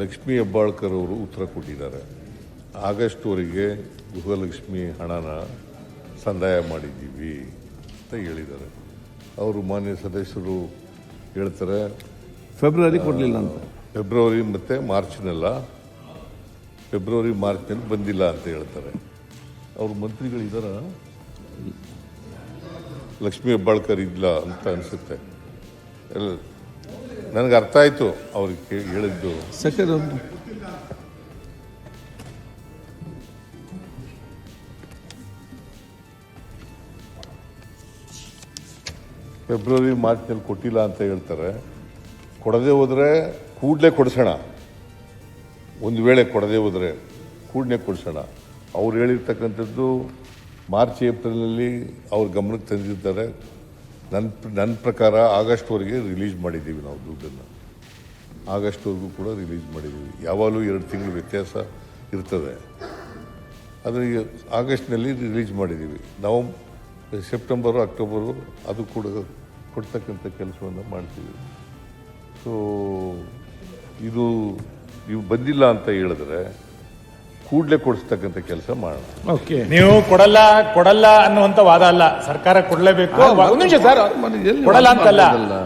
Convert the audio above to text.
ಲಕ್ಷ್ಮೀ ಹೆಬ್ಬಾಳ್ಕರ್ ಅವರು ಉತ್ತರ ಕೊಟ್ಟಿದ್ದಾರೆ. ಆಗಸ್ಟ್ವರೆಗೆ ಗೃಹಲಕ್ಷ್ಮಿ ಹಣನ ಸಂದಾಯ ಮಾಡಿದ್ದೀವಿ ಅಂತ ಹೇಳಿದ್ದಾರೆ. ಅವರು ಮಾನ್ಯ ಸದಸ್ಯರು ಹೇಳ್ತಾರೆ ಫೆಬ್ರವರಿ ಕೊಡಲಿಲ್ಲ ಅಂತ. ಫೆಬ್ರವರಿ ಮತ್ತು ಮಾರ್ಚ್ನಲ್ಲಿ ಬಂದಿಲ್ಲ ಅಂತ ಹೇಳ್ತಾರೆ. ಅವರು ಮಂತ್ರಿಗಳಿದಾರ, ಲಕ್ಷ್ಮೀ ಹೆಬ್ಬಾಳ್ಕರ್ ಇಲ್ಲ ಅಂತ ಅನಿಸುತ್ತೆ. ನನಗೆ ಅರ್ಥ ಆಯಿತು ಅವ್ರಿಗೆ ಹೇಳಿದ್ದು. ಸೆಕೆಂಡ್ ಫೆಬ್ರವರಿ ಮಾರ್ಚ್ನಲ್ಲಿ ಕೊಟ್ಟಿಲ್ಲ ಅಂತ ಹೇಳ್ತಾರೆ. ಕೊಡದೆ ಹೋದರೆ ಕೂಡಲೇ ಕೊಡಿಸೋಣ. ಒಂದು ವೇಳೆ ಕೊಡದೆ ಹೋದರೆ ಕೂಡಲೇ ಕೊಡಿಸೋಣ. ಅವ್ರು ಹೇಳಿರ್ತಕ್ಕಂಥದ್ದು ಮಾರ್ಚ್ ಏಪ್ರಿಲ್ನಲ್ಲಿ ಅವ್ರ ಗಮನಕ್ಕೆ ತಂದಿದ್ದಾರೆ. ನನ್ನ ಪ್ರಕಾರ ಆಗಸ್ಟ್ವರೆಗೆ ರಿಲೀಸ್ ಮಾಡಿದ್ದೀವಿ ನಾವು ದುಡ್ಡನ್ನು. ಆಗಸ್ಟ್ವರೆಗೂ ಕೂಡ ರಿಲೀಸ್ ಮಾಡಿದ್ದೀವಿ. ಯಾವಾಗಲೂ 2 ತಿಂಗಳು ವ್ಯತ್ಯಾಸ ಇರ್ತದೆ. ಆದರೆ ಆಗಸ್ಟ್ನಲ್ಲಿ ರಿಲೀಸ್ ಮಾಡಿದ್ದೀವಿ. ನಾವು ಸೆಪ್ಟೆಂಬರು ಅಕ್ಟೋಬರು ಅದು ಕೂಡ ಕೊಡ್ತಕ್ಕಂಥ ಕೆಲಸವನ್ನು ಮಾಡ್ತೀವಿ. ಸೊ ಇದು ನೀವು ಬಂದಿಲ್ಲ ಅಂತ ಹೇಳಿದ್ರೆ ಕೂಡಲೇ ಕೊಡಿಸ್ತಕ್ಕಂಥ ಕೆಲಸ ಮಾಡೋಣ. ಓಕೆ, ನೀವು ಕೊಡಲ್ಲ ಅನ್ನುವಂತ ವಾದ ಅಲ್ಲ. ಸರ್ಕಾರ ಕೊಡಲೇಬೇಕು. ಒಂದು ನಿಮಿಷ ಸರ್, ಕೊಡಲ್ಲ ಅಂತಲ್ಲ.